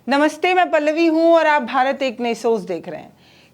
नमस्ते, मैं पल्लवी हूँ और आप भारत एक नई सोच देख रहे हैं।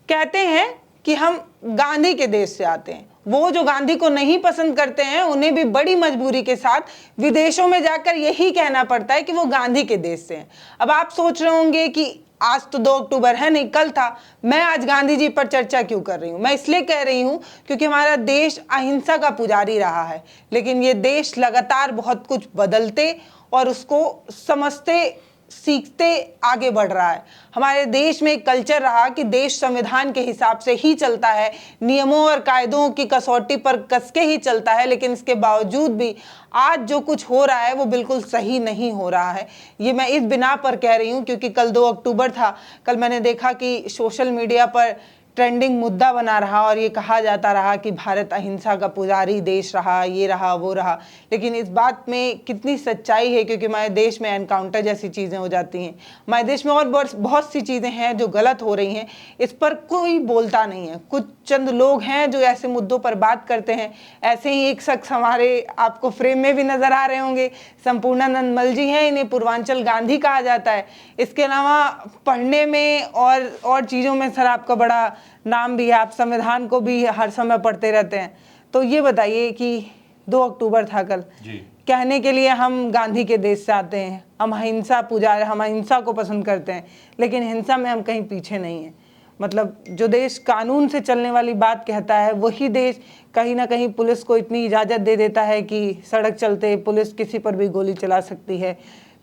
कहते हैं कि हम गांधी के देश से आते हैं। वो जो गांधी को नहीं पसंद करते हैं उन्हें भी बड़ी मजबूरी के साथ विदेशों में जाकर यही कहना पड़ता है कि वो गांधी के देश से हैं। अब आप सोच रहे होंगे कि आज तो 2 अक्टूबर है, नहीं कल था, मैं आज गांधी जी पर चर्चा क्यों कर रही हूँ। मैं इसलिए कह रही हूँ क्योंकि हमारा देश अहिंसा का पुजारी रहा है, लेकिन ये देश लगातार बहुत कुछ बदलते और उसको समझते सीखते आगे बढ़ रहा है। हमारे देश में एक कल्चर रहा कि देश संविधान के हिसाब से ही चलता है, नियमों और कायदों की कसौटी पर कस के ही चलता है, लेकिन इसके बावजूद भी आज जो कुछ हो रहा है वो बिल्कुल सही नहीं हो रहा है। ये मैं इस बिना पर कह रही हूँ क्योंकि कल 2 अक्टूबर था। कल मैंने देखा कि सोशल मीडिया पर ट्रेंडिंग मुद्दा बना रहा और ये कहा जाता रहा कि भारत अहिंसा का पुजारी देश रहा, ये रहा वो रहा, लेकिन इस बात में कितनी सच्चाई है? क्योंकि हमारे देश में एनकाउंटर जैसी चीज़ें हो जाती हैं, हमारे देश में और बहुत सी चीज़ें हैं जो गलत हो रही हैं, इस पर कोई बोलता नहीं है। कुछ चंद लोग हैं जो ऐसे मुद्दों पर बात करते हैं। ऐसे ही एक शख्स हमारे आपको फ्रेम में भी नजर आ रहे होंगे, संपूर्णानंद मल जी हैं। इन्हें पूर्वांचल गांधी कहा जाता है। इसके अलावा पढ़ने में और चीज़ों में सर आपका बड़ा नाम भी है, आप संविधान को भी हर समय पढ़ते रहते हैं। तो ये बताइए कि 2 अक्टूबर था कल जी। कहने के लिए हम गांधी के देश से आते हैं, हम अहिंसा पुजारी, हम अहिंसा को पसंद करते हैं, लेकिन हिंसा में हम कहीं पीछे नहीं हैं। मतलब जो देश कानून से चलने वाली बात कहता है वही देश कहीं ना कहीं पुलिस को इतनी इजाज़त दे देता है कि सड़क चलते पुलिस किसी पर भी गोली चला सकती है,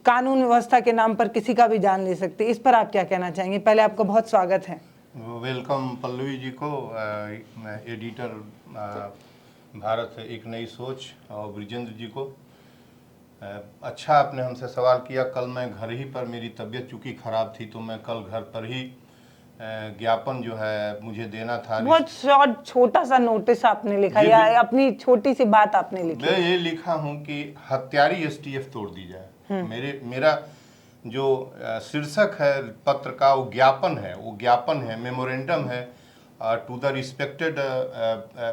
कानून व्यवस्था के नाम पर किसी का भी जान ले सकती है। इस पर आप क्या कहना चाहेंगे? पहले आपका बहुत स्वागत है। वेलकम पल्लवी जी को, एडिटर भारत एक नई सोच, और ब्रिजेंद्र जी को। अच्छा आपने हमसे सवाल किया। कल मैं घर ही पर, मेरी तबीयत चूँकि ख़राब थी तो मैं कल घर पर ही ज्ञापन जो है मुझे देना था। बहुत शॉर्ट छोटा सा नोटिस आपने लिखा या अपनी छोटी सी बात आपने लिखी? मैं ये लिखा हूँ कि हत्यारी एसटीएफ तोड़ दी जाए। मेरा जो शीर्षक है पत्र का वो ज्ञापन है, मेमोरेंडम है टू द रिस्पेक्टेड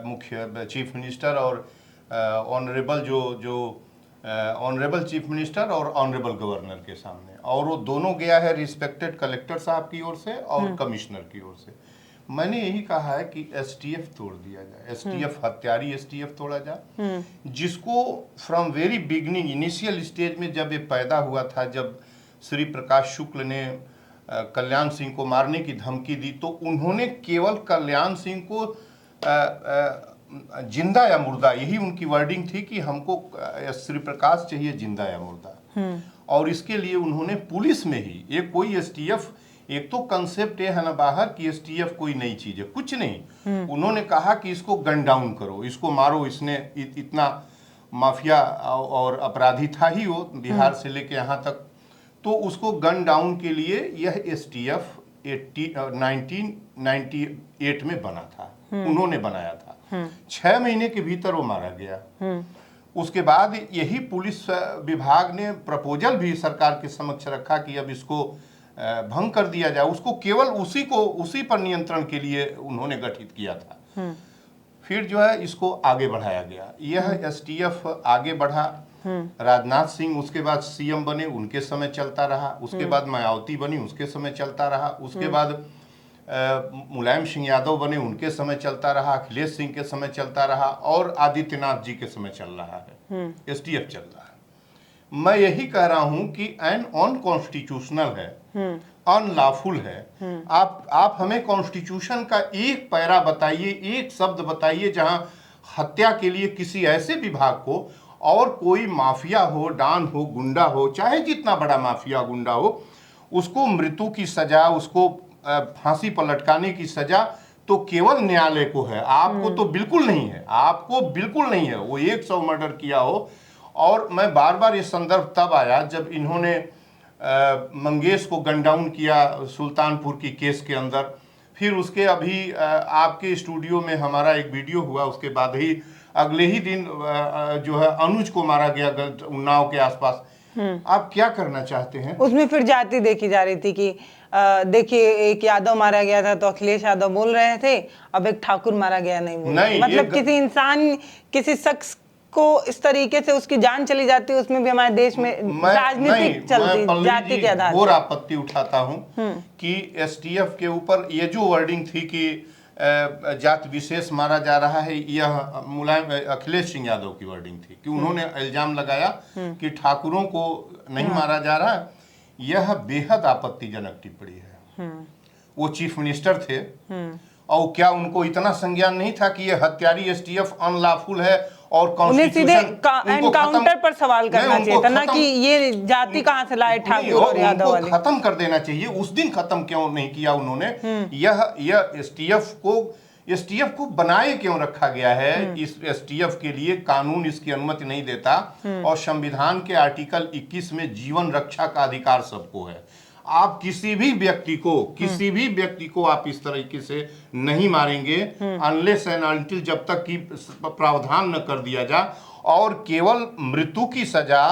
मुख्य चीफ मिनिस्टर और ऑनरेबल ऑनरेबल चीफ मिनिस्टर और ऑनरेबल गवर्नर के सामने, और वो दोनों गया है रिस्पेक्टेड कलेक्टर साहब की ओर से और कमिश्नर की ओर से। मैंने यही कहा है कि एसटीएफ तोड़ दिया जाए, एसटीएफ हत्यारी एसटीएफ तोड़ा जाए, जिसको from very beginning initial stage में जब ये पैदा हुआ था, जब श्री प्रकाश शुक्ल ने कल्याण सिंह को मारने की धमकी दी तो उन्होंने केवल कल्याण सिंह को जिंदा या मुर्दा, यही उनकी वर्डिंग थी कि हमको श्री प्रकाश चाहिए जिंदा या मुर्दा। और इसके लिए उन्होंने पुलिस में ही एक कोई एसटीएफ, एक तो कंसेप्ट ये है ना बाहर कि एसटीएफ कोई नई चीज है, कुछ नहीं। उन्होंने कहा कि इसको गन डाउन करो, इसको मारो, इसने इतना माफिया और अपराधी था ही वो, बिहार से लेके यहाँ तक, तो उसको गन डाउन के लिए यह एसटीएफ 1998 में बना था, उन्होंने बनाया था। 6 महीने के भीतर वो मारा गया। उसके बाद यही पुलिस विभाग ने प्रपोजल भी सरकार के समक्ष रखा कि अब इसको भंग कर दिया जाए, उसको केवल उसी पर नियंत्रण के लिए उन्होंने गठित किया था। फिर जो है इसको आगे बढ़ाया गया, यह एसटीएफ आगे बढ़ा। राजनाथ सिंह उसके बाद सीएम बने, उनके समय चलता रहा। उसके बाद मायावती बनी, उसके समय चलता रहा। उसके बाद मुलायम सिंह यादव बने, उनके समय चलता रहा। अखिलेश सिंह के समय चलता रहा और आदित्यनाथ जी के समय चल रहा है, एसटीएफ चल रहा है। मैं यही कह रहा हूं कि अनकॉन्स्टिट्यूशनल है, अनलॉफुल है। आप हमें कॉन्स्टिट्यूशन का एक पैरा बताइए, एक शब्द बताइए जहां हत्या के लिए किसी ऐसे विभाग को, और कोई माफिया हो, डान हो, गुंडा हो, चाहे जितना बड़ा माफिया गुंडा हो, उसको मृत्यु की सजा, उसको फांसी पर लटकाने की सजा तो केवल न्यायालय को है, आपको तो बिल्कुल नहीं है, आपको बिल्कुल नहीं है। वो 100 मर्डर किया हो। और मैं बार बार ये संदर्भ तब आया जब इन्होंने मंगेश को गन डाउन किया सुल्तानपुर की केस के अंदर। फिर उसके अभी आपके स्टूडियो में हमारा एक वीडियो हुआ, उसके बाद ही अगले ही दिन जो है अनुज को मारा गया उन्नाव के आसपास। आप क्या करना चाहते हैं? उसमें फिर जाति देखी जा रही थी कि देखिए एक यादव मारा गया था तो अखिलेश यादव बोल रहे थे, अब एक ठाकुर मारा गया नहीं बोल रहे। मतलब किसी इंसान, किसी शख्स को इस तरीके से उसकी जान चली जाती है, उसमें भी हमारे देश में राजनीतिक चलती जाति के आधार और आपत्ति उठाता हूं कि एसटीएफ के ऊपर ये जो वर्डिंग थी कि जात विशेष मारा जा रहा है, यह मुलायम अखिलेश सिंह यादव की वर्डिंग थी कि उन्होंने इल्जाम लगाया कि ठाकुरों को नहीं मारा जा रहा। यह बेहद आपत्तिजनक टिप्पणी है। वो चीफ मिनिस्टर थे और क्या उनको इतना संज्ञान नहीं था कि ये हत्यारी एसटीएफ अनलॉफुल है और उन्हें सीधे एनकाउंटर पर सवाल करना चाहिए था, ना कि ये जाति कहां से लाए ठाकुर और यादव वाले। खत्म कर देना चाहिए। उस दिन खत्म क्यों नहीं किया उन्होंने? यह एसटीएफ को बनाए क्यों रखा गया है? इस एसटीएफ के लिए कानून इसकी अनुमति नहीं देता और संविधान के आर्टिकल 21 में जीवन रक्षा का अधिकार सबको है। आप किसी भी व्यक्ति को आप इस तरीके से नहीं मारेंगे अनलेस एंड अनटिल, जब तक कि प्रावधान न कर दिया जा। और केवल मृत्यु की सजा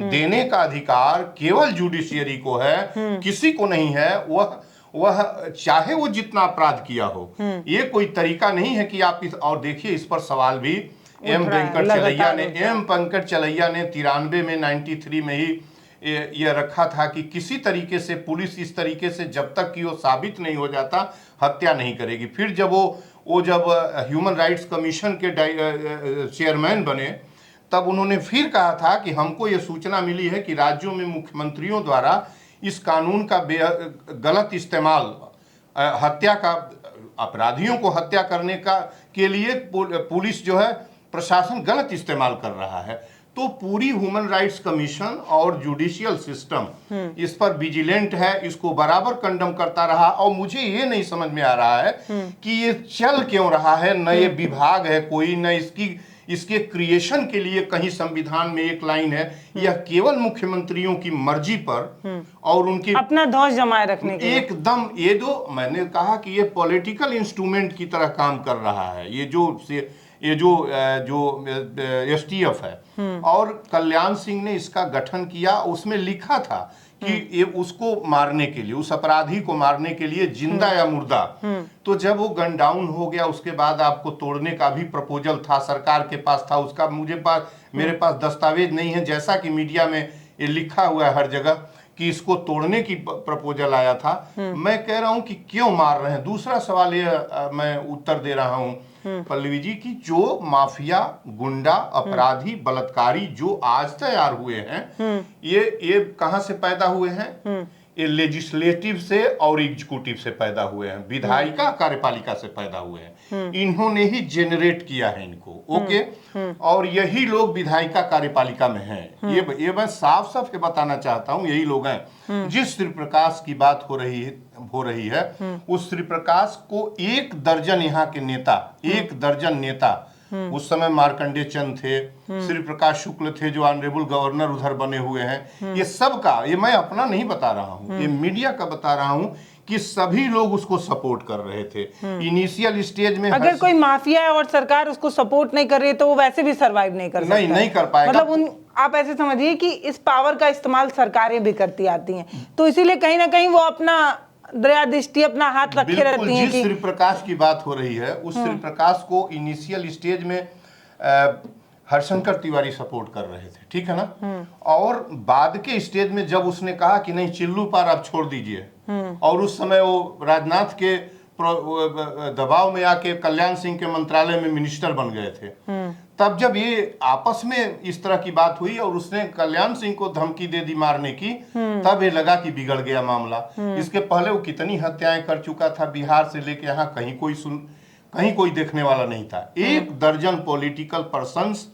देने का अधिकार केवल जुडिशियरी को है, किसी को नहीं है। वह चाहे वो जितना अपराध किया हो, ये कोई तरीका नहीं है कि आप इस। और देखिए, इस पर सवाल भी एम पंकज चलैया ने 93 में 93 में ही ये रखा था कि किसी तरीके से पुलिस इस तरीके से जब तक कि वो साबित नहीं हो जाता हत्या नहीं करेगी। फिर जब वो जब ह्यूमन राइट्स कमीशन के चेयरमैन बने, तब उन्होंने फिर कहा था कि हमको ये सूचना मिली है कि राज्यों में मुख्यमंत्रियों द्वारा इस कानून का गलत इस्तेमाल, हत्या का, अपराधियों को हत्या करने का के लिए पुलिस जो है, प्रशासन गलत इस्तेमाल कर रहा है। तो पूरी ह्यूमन राइट्स कमीशन और जुडिशियल सिस्टम इस पर विजिलेंट है, इसको बराबर कंडम करता रहा। और मुझे ये नहीं समझ में आ रहा है कि ये चल क्यों रहा है। न ये विभाग है कोई, न इसके क्रिएशन के लिए कहीं संविधान में एक लाइन है। यह केवल मुख्यमंत्रियों की मर्जी पर और उनकी अपना धौंस जमाए रखने के एकदम, ये जो मैंने कहा कि ये पॉलिटिकल इंस्ट्रूमेंट की तरह काम कर रहा है। ये जो एसटीएफ है। और कल्याण सिंह ने इसका गठन किया, उसमें लिखा था कि ये उसको मारने के लिए, उस अपराधी को मारने के लिए जिंदा या मुर्दा। तो जब वो गन डाउन हो गया, उसके बाद आपको तोड़ने का भी प्रपोजल था, सरकार के पास था। उसका मेरे पास दस्तावेज नहीं है, जैसा कि मीडिया में ये लिखा हुआ है हर जगह कि इसको तोड़ने की प्रपोजल आया था। मैं कह रहा हूं कि क्यों मार रहे हैं। दूसरा सवाल ये मैं उत्तर दे रहा हूं पल्लवी जी की, जो माफिया, गुंडा, अपराधी, बलात्कारी जो आज तैयार हुए हैं, ये कहां से पैदा हुए हैं? ये लेजिस्लेटिव से और एग्जीक्यूटिव से पैदा हुए हैं, विधायिका कार्यपालिका से पैदा हुए हैं। इन्होंने ही जेनरेट किया है इनको, ओके। और यही लोग विधायिका कार्यपालिका में हैं। ये मैं साफ साफ बताना चाहता हूं, यही लोग हैं। जिस श्री प्रकाश की बात हो रही है उस श्री प्रकाश को 1 दर्जन यहाँ के नेता, 1 दर्जन नेता, उस समय मार्कंडेय चंद थे, श्री प्रकाश शुक्ल थे जो ऑनरेबल गवर्नर उधर बने हुए हैं। ये सब का, ये मैं अपना नहीं बता रहा हूँ, ये मीडिया का बता रहा हूँ कि सभी लोग उसको सपोर्ट कर रहे थे इनिशियल स्टेज में। अगर कोई माफिया है और सरकार उसको सपोर्ट नहीं कर रही है तो वो वैसे भी सरवाइव नहीं कर सकता। नहीं कर पाएगा। मतलब आप ऐसे समझिए कि इस पावर का इस्तेमाल सरकारें भी करती आती हैं, तो इसीलिए कहीं ना कहीं वो अपना दया दृष्टि, अपना हाथ रखे रहती हैं। जिस श्री प्रकाश की बात हो रही है, उस श्री प्रकाश को इनिशियल स्टेज में हरशंकर तिवारी सपोर्ट कर रहे थे, ठीक है ना। और बाद के स्टेज में जब उसने कहा कि नहीं, चिल्लू पार आप छोड़ दीजिए, और उस समय वो राजनाथ के दबाव में आके कल्याण सिंह के मंत्रालय में मिनिस्टर बन गए थे, तब जब ये आपस में इस तरह की बात हुई और उसने कल्याण सिंह को धमकी दे दी मारने की, तब ये लगा कि बिगड़ गया मामला। इसके पहले वो कितनी हत्याएं कर चुका था, बिहार से लेके यहाँ कहीं कोई देखने वाला नहीं था। 1 दर्जन पॉलिटिकल पर्सन्स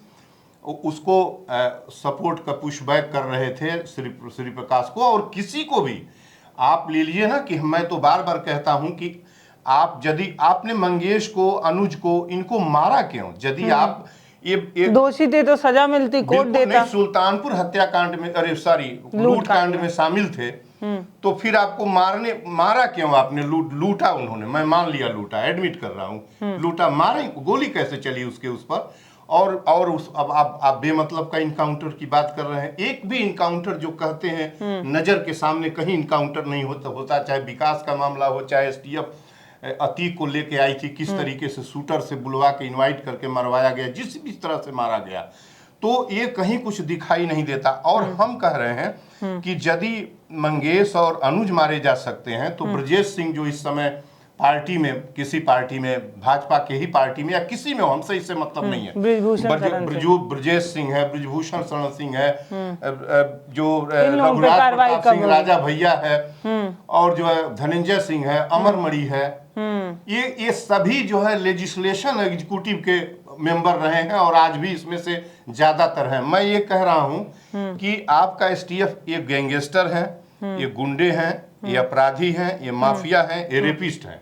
उसको सपोर्ट का पुश बैक कर रहे थे श्री प्रकाश को। और किसी को भी आप ले लीजिए ना, कि मैं तो बार बार कहता हूं कि आप यदि आपने मंगेश को, अनुज को, इनको मारा क्यों? यदि आप ये दोषी थे तो सजा मिलती, कोर्ट देता। सुल्तानपुर हत्याकांड में, लूट कांड में शामिल थे, तो फिर आपको मारा क्यों? आपने लूटा उन्होंने, मैं मान लिया लूटा, एडमिट कर रहा हूं, लूटा, मारे, गोली कैसे चली उसके उस पर? और अब आप बेमतलब का इनकाउंटर की बात कर रहे हैं। एक भी इनकाउंटर जो कहते हैं नजर के सामने कहीं इनकाउंटर नहीं होता, चाहे विकास का मामला हो, चाहे एसटीएफ अतीक को लेके आई थी, किस तरीके से शूटर से बुलवा के इनवाइट करके मरवाया गया, जिस भी तरह से मारा गया, तो ये कहीं कुछ दिखाई नहीं देता। और हम कह रहे हैं कि यदि मंगेश और अनुज मारे जा सकते हैं तो ब्रजेश सिंह जो इस समय पार्टी में, किसी पार्टी में, भाजपा के ही पार्टी में या किसी में हो, हमसे इससे मतलब नहीं है, ब्रजेश सिंह है, ब्रजभूषण शरण सिंह है, जो रघुनाथ प्रताप सिंह राजा भैया है, और जो है धनंजय सिंह है, अमरमणि है, ये सभी जो है लेजिस्लेशन एग्जीक्यूटिव के मेंबर रहे हैं और आज भी इसमें से ज्यादातर हैं। मैं ये कह रहा हूं कि आपका एसटीएफ ये गैंगस्टर है, ये गुंडे हैं, ये अपराधी हैं, ये माफिया हैं, ये रेपिस्ट हैं,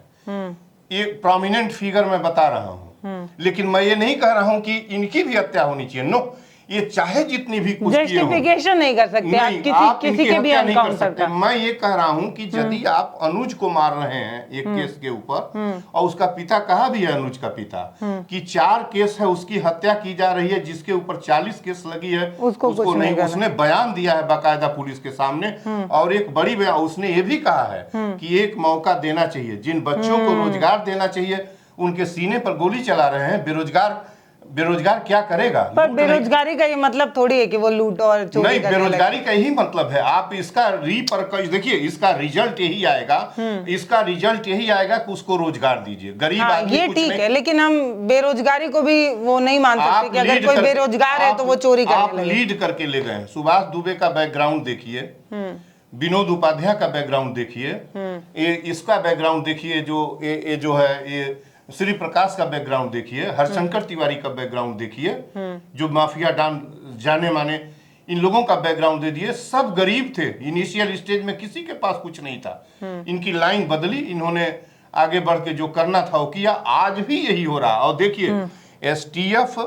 ये प्रोमिनेंट फिगर मैं बता रहा हूं। लेकिन मैं ये नहीं कह रहा हूं कि इनकी भी हत्या होनी चाहिए, नो, ये चाहे जितनी भी कुछ जस्टिफिकेशन नहीं कर सकते आप किसी के भी एनकाउंटर का। मैं ये कह रहा हूं कि यदि आप अनुज को मार रहे हैं एक केस के ऊपर, और उसका पिता कहा भी है, अनुज का पिता, कि 4 केस है, उसकी हत्या की जा रही है, जिसके ऊपर 40 केस लगी है, उसको नहीं, उसने बयान दिया है बाकायदा पुलिस के सामने, और एक बड़ी बयान उसने ये भी कहा है कि एक मौका देना चाहिए, जिन बच्चों को रोजगार देना चाहिए उनके सीने पर गोली चला रहे हैं। बेरोजगार क्या करेगा? पर बेरोजगारी का ये मतलब थोड़ी है कि वो लूट और चोरी नहीं, बेरोजगारी का यही मतलब है। आप इसका देखिए, इसका रिजल्ट यही आएगा, इसका रिजल्ट यही आएगा कि उसको रोजगार दीजिए, गरीब आदमी ये ठीक है, लेकिन हम बेरोजगारी को भी वो नहीं मान सकते कि अगर कोई बेरोजगार है तो वो चोरी करने लगे। लीड करके ले गए। सुभाष दुबे का बैकग्राउंड देखिए, विनोद उपाध्याय का बैकग्राउंड देखिए, इसका बैकग्राउंड देखिए, जो है ये श्री प्रकाश का बैकग्राउंड देखिए, हरशंकर तिवारी का बैकग्राउंड देखिए, जो माफिया डान जाने माने, इन लोगों का बैकग्राउंड दे दिए। सब गरीब थे, इनिशियल स्टेज में किसी के पास कुछ नहीं था। इनकी लाइन बदली, इन्होंने आगे बढ़ के जो करना था वो किया। आज भी यही हो रहा। और देखिए, एसटीएफ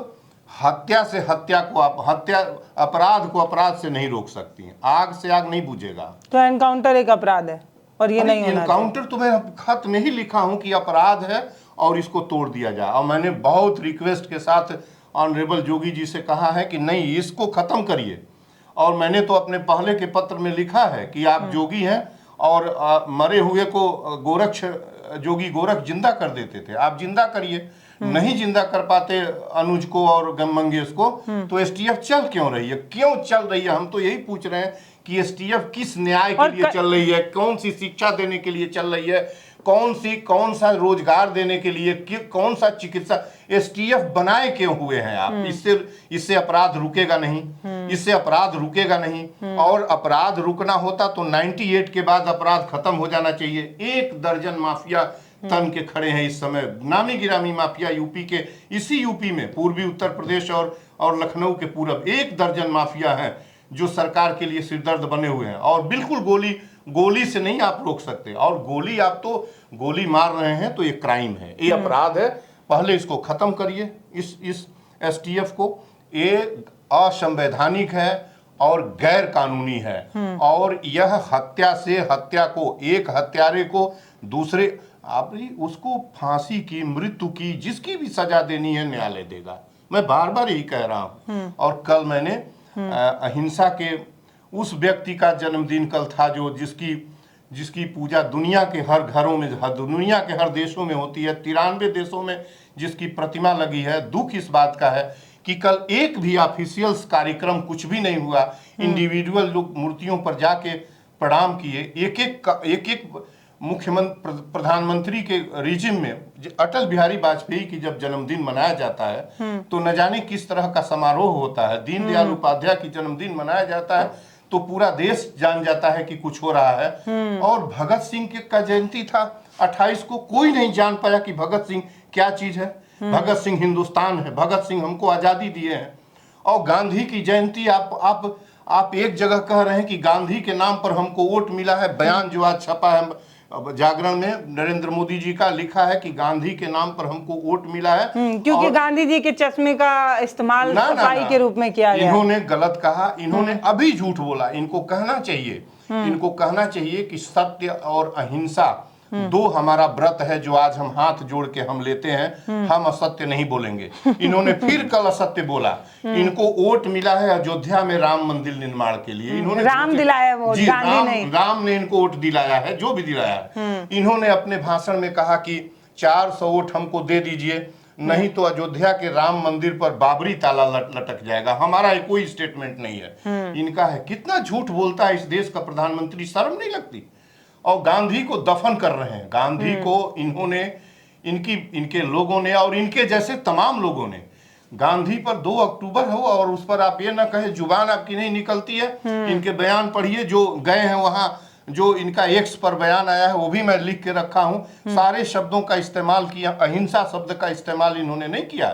हत्या से हत्या को, अपराध को अपराध से नहीं रोक सकती, आग से आग नहीं बुझेगा। तो एनकाउंटर एक अपराध है और ये नहीं होना। एनकाउंटर तो मैं खत में ही लिखा हूं कि अपराध है और इसको तोड़ दिया जाए। और मैंने बहुत रिक्वेस्ट के साथ ऑनरेबल जोगी जी से कहा है कि नहीं, इसको खत्म करिए। और मैंने तो अपने पहले के पत्र में लिखा है कि आप जोगी हैं और मरे हुए को जोगी गोरख जिंदा कर देते थे, आप जिंदा करिए। नहीं जिंदा कर पाते अनुज को और मंगेश को, तो एसटीएफ चल क्यों रही है? क्यों चल रही है? हम तो यही पूछ रहे हैं कि एसटीएफ किस न्याय के लिए चल रही है, कौन सी शिक्षा देने के लिए चल रही है, कौन सा रोजगार देने के लिए, कौन सा चिकित्सा? एसटीएफ बनाए क्यों हुए हैं आप? इससे अपराध रुकेगा नहीं, इससे अपराध रुकेगा नहीं। और अपराध रुकना होता तो 98 के बाद अपराध खत्म हो जाना चाहिए। 1 दर्जन माफिया तन के खड़े हैं इस समय, नामी गिरामी माफिया यूपी के, इसी यूपी में, पूर्वी उत्तर प्रदेश और लखनऊ के पूरब 1 दर्जन माफिया हैं जो सरकार के लिए सिरदर्द बने हुए हैं। और बिल्कुल गोली से नहीं आप रोक सकते। और आप तो गोली मार रहे हैं तो ये क्राइम है, ये अपराध है। पहले इसको खत्म करिए, इस एसटीएफ को। ये असंवैधानिक है और गैर कानूनी है। और यह हत्या से हत्या को, एक हत्यारे को दूसरे, आप उसको फांसी की, मृत्यु की, जिसकी भी सजा देनी है न्यायालय देगा। मैं बार बार यही कह रहा हूं। और कल मैंने अहिंसा के उस व्यक्ति का जन्मदिन कल था जो जिसकी पूजा दुनिया के हर घरों में, दुनिया के हर देशों में होती है, 93 देशों में जिसकी प्रतिमा लगी है। दुख इस बात का है कि कल एक भी ऑफिशियल्स कार्यक्रम कुछ भी नहीं हुआ। इंडिविजुअल लोग मूर्तियों पर जाके प्रणाम किए। एक मुख्यमंत्री, प्रधानमंत्री के रिजिम में अटल बिहारी वाजपेयी की जब जन्मदिन मनाया जाता है तो न जाने किस तरह का समारोह होता है। दीनदयाल उपाध्याय की जन्मदिन मनाया जाता है तो पूरा देश जान जाता है कि कुछ हो रहा है। और भगत सिंह का जयंती था 28 को, कोई नहीं जान पाया कि भगत सिंह क्या चीज है। भगत सिंह हिंदुस्तान है, भगत सिंह हमको आजादी दिए हैं। और गांधी की जयंती आप एक जगह कह रहे हैं कि गांधी के नाम पर हमको वोट मिला है। बयान जो आज छपा है जागरण में, नरेंद्र मोदी जी का लिखा है कि गांधी के नाम पर हमको वोट मिला है क्योंकि गांधी जी के चश्मे का इस्तेमाल सफाई के रूप में किया गया। इन्होंने गलत कहा, इन्होंने अभी झूठ बोला। इनको कहना चाहिए कि सत्य और अहिंसा दो हमारा व्रत है जो आज हम हाथ जोड़ के हम लेते हैं, हम असत्य नहीं बोलेंगे। इन्होंने फिर कल असत्य बोला। इनको वोट मिला है अयोध्या में राम मंदिर निर्माण के लिए, इन्होंने राम दिलाया वोट, जी, गांधी नहीं। राम ने इनको वोट दिलाया है, जो भी दिलाया है। इन्होंने अपने भाषण में कहा कि 400 वोट हमको दे दीजिए, नहीं तो अयोध्या के राम मंदिर पर बाबरी ताला लटक जाएगा। हमारा कोई स्टेटमेंट नहीं है, इनका है। कितना झूठ बोलता है इस देश का प्रधानमंत्री, शर्म नहीं लगती? और गांधी को दफन कर रहे हैं। गांधी को इन्होंने, इनके लोगों ने और इनके जैसे तमाम लोगों ने, गांधी पर 2 अक्टूबर हो और उस पर आप ये ना कहे, जुबान आपकी नहीं निकलती है। इनके बयान पढ़िए जो गए हैं वहां, जो इनका एक्स पर बयान आया है वो भी मैं लिख के रखा हूं। सारे शब्दों का इस्तेमाल किया, अहिंसा शब्द का इस्तेमाल इन्होंने नहीं किया।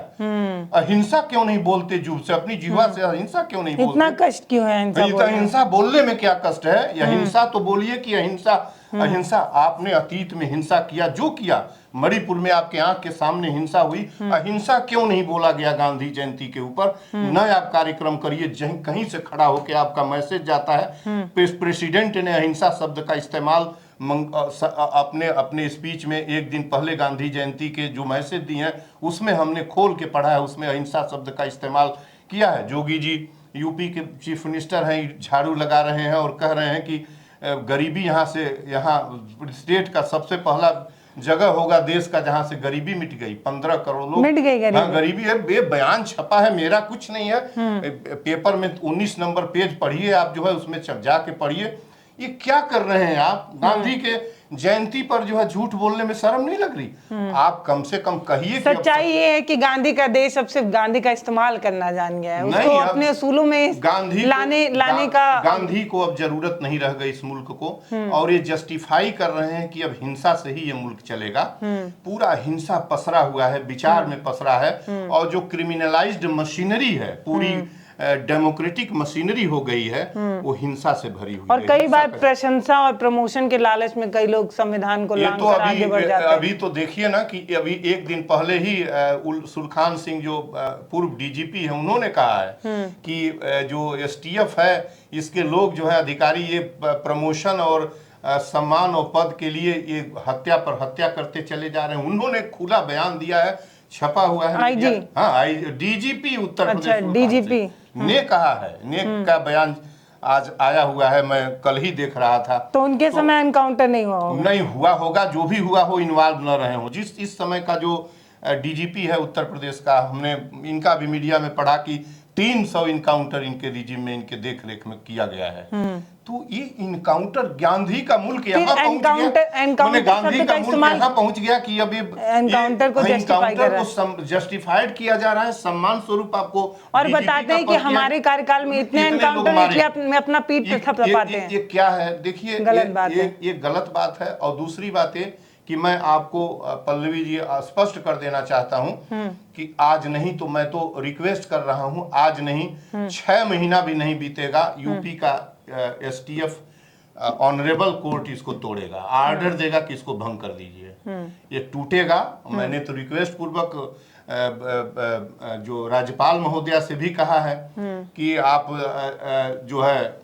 अहिंसा क्यों नहीं बोलते जुब से, अपनी जीवा से अहिंसा क्यों नहीं बोलते? इतना कष्ट क्यों है अहिंसा बोलने में क्या कष्ट है? अहिंसा तो बोलिए कि अहिंसा। अहिंसा आपने अतीत में हिंसा किया, जो किया, मणिपुर में आपके आंख के सामने हिंसा हुई, अहिंसा क्यों नहीं बोला गया गांधी जयंती के ऊपर? न आप कार्यक्रम करिए, कहीं से खड़ा होकर आपका मैसेज जाता है। प्रेसिडेंट ने अहिंसा शब्द का इस्तेमाल अपने स्पीच में एक दिन पहले गांधी जयंती के जो मैसेज दिए हैं उसमें हमने खोल के पढ़ा है, उसमें अहिंसा शब्द का इस्तेमाल किया है। जोगी जी यूपी के चीफ मिनिस्टर हैं, झाड़ू लगा रहे हैं और कह रहे हैं कि गरीबी यहाँ स्टेट का सबसे पहला जगह होगा देश का जहां से गरीबी मिट गई, 15 करोड़ लोग मिट गई गरीबी। हाँ, गरीबी है। ये बयान छपा है, मेरा कुछ नहीं है। पेपर में 19 नंबर पेज पढ़िए आप, जो है उसमें जाके पढ़िए। ये क्या कर रहे हैं आप? गांधी के जयंती पर जो है झूठ बोलने में शर्म नहीं लग रही? आप कम से कम कहिए। सच्चाई ये है कि गांधी का देश अब सिर्फ गांधी का इस्तेमाल करना जान गया है, उसको अपने असूलों में लाने का गांधी को अब जरूरत नहीं रह गई इस मुल्क को। और ये जस्टिफाई कर रहे हैं कि अब हिंसा से ही ये मुल्क चलेगा। पूरा हिंसा पसरा हुआ है, विचार में पसरा है। और जो क्रिमिनलाइज्ड मशीनरी है, पूरी डेमोक्रेटिक मशीनरी हो गई है, वो हिंसा से भरी हुई और है। कई बार प्रशंसा और प्रमोशन के लालच में कई लोग संविधान को लांघकर आगे बढ़ जाते हैं। अभी तो देखिए ना कि अभी एक दिन पहले ही सुलखान सिंह जो पूर्व डीजीपी है, उन्होंने कहा है कि जो एसटीएफ है इसके लोग जो है अधिकारी, ये प्रमोशन और सम्मान और पद के लिए ये हत्या पर हत्या करते चले जा रहे हैं। उन्होंने खुला बयान दिया है, छपा हुआ है। हाँ, डीजीपी उत्तर प्रदेश डीजीपी ने कहा है, ने का बयान आज आया हुआ है, मैं कल ही देख रहा था। तो उनके समय एनकाउंटर नहीं हुआ होगा? नहीं हुआ होगा, जो भी हुआ हो इन्वॉल्व न रहे हो। जिस इस समय का जो डीजीपी है उत्तर प्रदेश का, हमने इनका भी मीडिया में पढ़ा कि 300 इनकाउंटर इनके रिजिम में, इनके देख रेख में किया गया है। तो ये इनकाउंटर, गांधी का मुल्क यहाँ पहुंच गया, गांधी का मुल्क यहाँ पहुंच गया कि अब एनकाउंटर को जस्टिफाइड किया जा रहा है, सम्मान स्वरूप आपको। और बताते हैं कि हमारे कार्यकाल में इतने एनकाउंटर में अपना पीठ थपथपाते हैं। ये क्या है? देखिए, ये गलत बात है। और दूसरी बात है कि मैं आपको पल्लवी जी स्पष्ट कर देना चाहता हूं कि आज नहीं तो, मैं तो रिक्वेस्ट कर रहा हूं, आज नहीं 6 महीना भी नहीं बीतेगा, यूपी का एसटीएफ ऑनरेबल कोर्ट इसको तोड़ेगा, ऑर्डर देगा कि इसको भंग कर दीजिए, ये टूटेगा। मैंने तो रिक्वेस्ट पूर्वक जो राज्यपाल महोदया से भी कहा है कि आप जो है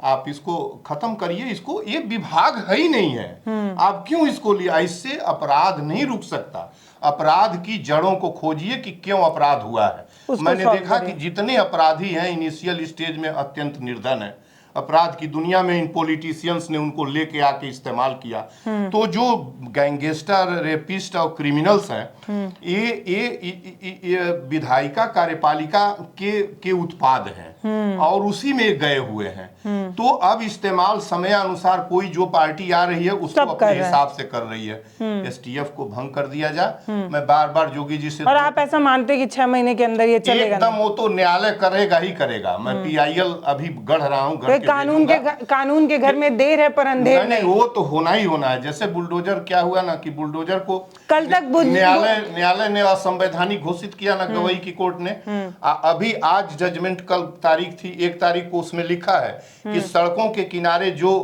आप इसको खत्म करिए, इसको, ये विभाग है ही नहीं है, आप क्यों इसको लिया? इससे अपराध नहीं रुक सकता। अपराध की जड़ों को खोजिए कि क्यों अपराध हुआ है। मैंने देखा कि जितने अपराधी हैं इनिशियल स्टेज में अत्यंत निर्धन है। अपराध की दुनिया में इन पॉलिटिशियंस ने उनको लेके आके इस्तेमाल किया। तो जो गैंगस्टर, रेपिस्ट और क्रिमिनल्स हैं, ये विधायिका कार्यपालिका के उत्पाद हैं और उसी में गए हुए हैं। तो अब इस्तेमाल समय अनुसार कोई जो पार्टी आ रही है उसको अपने हिसाब से कर रही है। एसटीएफ को भंग कर दिया जाए। मैं बार बार जोगी जी से, और आप ऐसा मानते कि 6 महीने के अंदर ये चलेगा? एकदम, वो तो न्यायालय करेगा ही करेगा। मैं PIL अभी गढ़ रहा हूँ, कानून के घर में देर है पर अंधेर नहीं। वो तो होना ही होना है। जैसे बुलडोजर, क्या हुआ ना कि बुलडोजर को कल तक न्यायालय ने असंवैधानिक घोषित किया ना, गवई की कोर्ट ने। अभी आज जजमेंट, कल तारीख थी 1 तारीख को, उसमें लिखा है कि सड़कों के किनारे जो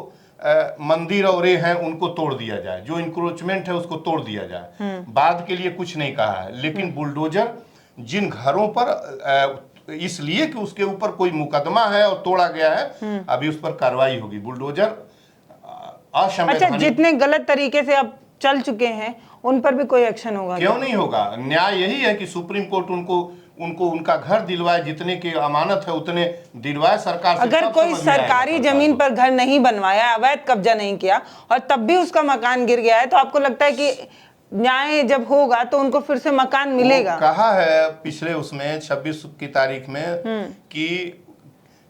मंदिर और ये हैं उनको तोड़ दिया जाए, जो इंक्रोचमेंट है उसको तोड़ दिया जाए। बाद के लिए कुछ नहीं कहा है। लेकिन बुलडोजर जिन घरों पर इसलिए कि उसके ऊपर कोई मुकदमा है और तोड़ा गया है, अभी उस पर कार्रवाई होगी। बुलडोजर अच्छा, जितने गलत तरीके से अब चल चुके हैं उन पर भी कोई एक्शन होगा? क्यों नहीं होगा? न्याय यही है कि सुप्रीम कोर्ट उनको उनका घर दिलवाए, जितने की अमानत है उतने दिलवाए सरकार से। अगर कोई सरकारी जमीन पर घर नहीं बनवाया, अवैध कब्जा नहीं किया और तब भी उसका मकान गिर गया है, तो आपको लगता है कि न्याय जब होगा तो उनको फिर से मकान मिलेगा? कहा है पिछले उसमें 26 की तारीख में कि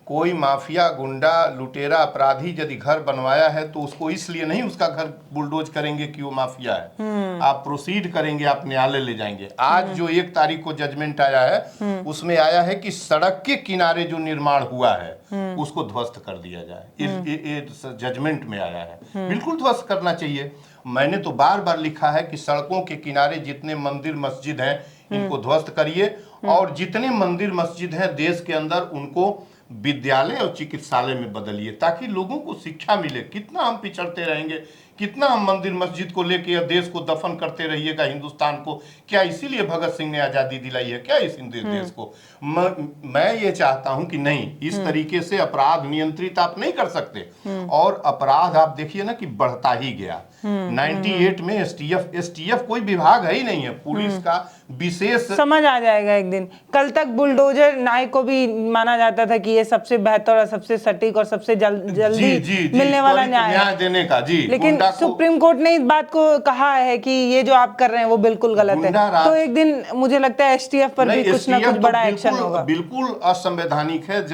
कोई माफिया, गुंडा, लुटेरा, अपराधी यदि घर बनवाया है तो उसको इसलिए नहीं उसका घर बुलडोज करेंगे कि वो माफिया है। आप प्रोसीड करेंगे, आप न्यायालय ले जाएंगे। आज जो 1 तारीख को जजमेंट आया है उसमें आया है कि सड़क के किनारे जो निर्माण हुआ है उसको ध्वस्त कर दिया जाए। जजमेंट में आया है, बिल्कुल ध्वस्त करना चाहिए। मैंने तो बार बार लिखा है कि सड़कों के किनारे जितने मंदिर मस्जिद हैं इनको ध्वस्त करिए, और जितने मंदिर मस्जिद हैं देश के अंदर उनको विद्यालय और चिकित्सालय में बदलिए, ताकि लोगों को शिक्षा मिले। कितना हम पिछड़ते रहेंगे, कितना हम मंदिर मस्जिद को लेके देश को दफन करते रहिएगा, हिंदुस्तान को। क्या इसीलिए भगत सिंह ने आज़ादी दिलाई है क्या इस देश को? मैं ये चाहता हूं कि नहीं, इस तरीके से अपराध नियंत्रित आप नहीं कर सकते। और अपराध आप देखिए ना कि बढ़ता ही गया। 98 में एसटीएफ कोई विभाग है ही नहीं है, पुलिस का विशेष। समझ आ जाएगा एक दिन। कल तक बुलडोजर न्याय को भी माना जाता था कि ये सबसे बेहतर और सबसे सटीक और सबसे जल्दी मिलने वाला न्याय देने का। जी, लेकिन सुप्रीम कोर्ट ने इस बात को कहा है कि ये जो आप कर रहे हैं वो बिल्कुल गलत है। तो एक दिन मुझे लगता है एसटीएफ पर भी कुछ ना कुछ बड़ा एक्शन होगा। बिल्कुल असंवैधानिक है।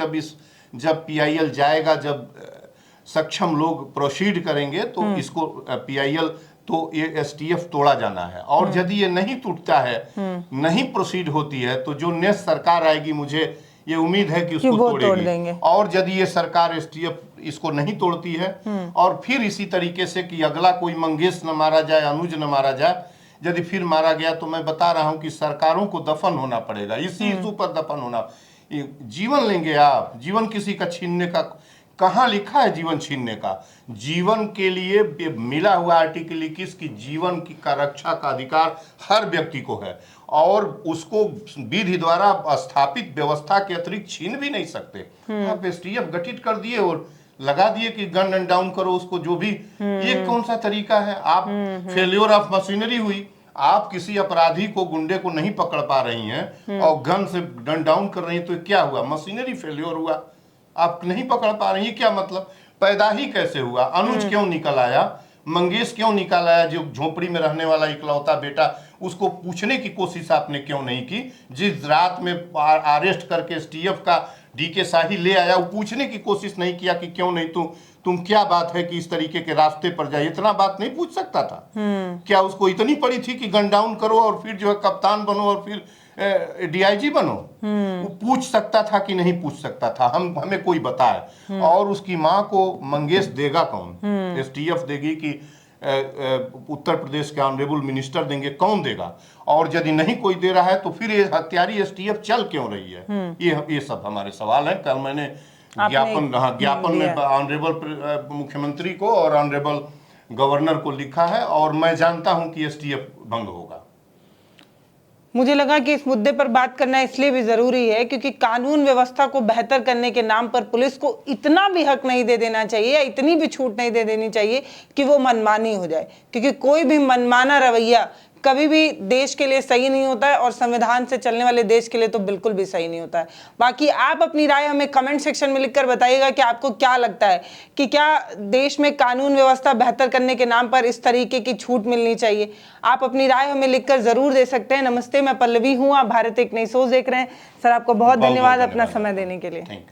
जब पीआईएल जाएगा, जब सक्षम लोग प्रोसीड करेंगे तो इसको पीआईएल तो ये एसटीएफ तोड़ा जाना है। और यदि ये नहीं टूटता है, नहीं प्रोसीड होती है, तो जो नेक्स्ट सरकार आएगी मुझे ये उम्मीद है कि उसको तोड़ेंगे। और यदि ये सरकार एसटीएफ इसको नहीं तोड़ती है और फिर इसी तरीके से कि अगला कोई मंगेश न मारा जाए, अनुज न मारा जाए, यदि फिर मारा गया तो मैं बता रहा हूं कि सरकारों को दफन होना पड़ेगा। इसी इशू पर दफन होना। जीवन लेंगे आप? जीवन किसी का छीनने का कहाँ लिखा है? जीवन छीनने का? जीवन के लिए मिला हुआ आर्टिकल 21 की जीवन का रक्षा का अधिकार हर व्यक्ति को है, और उसको विधि द्वारा स्थापित व्यवस्था के अतिरिक्त छीन भी नहीं सकते। आप एसटीएफ गठित कर दिए और लगा दिए कि गन एंड डाउन करो उसको, जो भी। ये कौन सा तरीका है? आप फेल्योर ऑफ मशीनरी हुई। आप किसी अपराधी को, गुंडे को नहीं पकड़ पा रही हैं और गन से गन डाउन कर रही हैं, तो क्या हुआ? मशीनरी फेल्योर हुआ। आप नहीं पकड़ पा रही हैं, क्या मतलब? पैदा ही कैसे हुआ? अनुज क्यों निकल आया? मंगेश क्यों निकल आया? जो झोपड़ी में रहने वाला इकलौता बेटा, उसको पूछने की कोशिश आपने क्यों नहीं की? जिस रात में अरेस्ट करके एसटीएफ का डीके शाही ले आया, वो पूछने की कोशिश नहीं किया कि क्यों नहीं तुम क्या बात है कि इस तरीके के रास्ते पर जाए? इतना बात नहीं पूछ सकता था? क्या उसको इतनी पड़ी थी कि गन डाउन करो और फिर जो है कप्तान बनो और फिर डीआईजी बनो? वो पूछ सकता था कि नहीं पूछ सकता था? हमें कोई बताए। और उसकी माँ को मंगेश देगा कौन? एसटीएफ देगी कि उत्तर प्रदेश के ऑनरेबल मिनिस्टर देंगे? कौन देगा? और यदि नहीं कोई दे रहा है तो फिर ये हत्यारी एसटीएफ चल क्यों रही है? ये सब हमारे सवाल हैं। कल मैंने ज्ञापन में ऑनरेबल मुख्यमंत्री को और ऑनरेबल गवर्नर को लिखा है, और मैं जानता हूं कि एसटीएफ भंग होगा। मुझे लगा कि इस मुद्दे पर बात करना इसलिए भी जरूरी है क्योंकि कानून व्यवस्था को बेहतर करने के नाम पर पुलिस को इतना भी हक नहीं दे देना चाहिए या इतनी भी छूट नहीं दे देनी चाहिए कि वो मनमानी हो जाए, क्योंकि कोई भी मनमाना रवैया कभी भी देश के लिए सही नहीं होता है और संविधान से चलने वाले देश के लिए तो बिल्कुल भी सही नहीं होता है। बाकी आप अपनी राय हमें कमेंट सेक्शन में लिखकर बताइएगा कि आपको क्या लगता है कि क्या देश में कानून व्यवस्था बेहतर करने के नाम पर इस तरीके की छूट मिलनी चाहिए। आप अपनी राय हमें लिखकर जरूर दे सकते हैं। नमस्ते, मैं पल्लवी हूँ, आप भारत एक नई सोच देख रहे हैं। सर, आपको बहुत धन्यवाद अपना समय देने के लिए।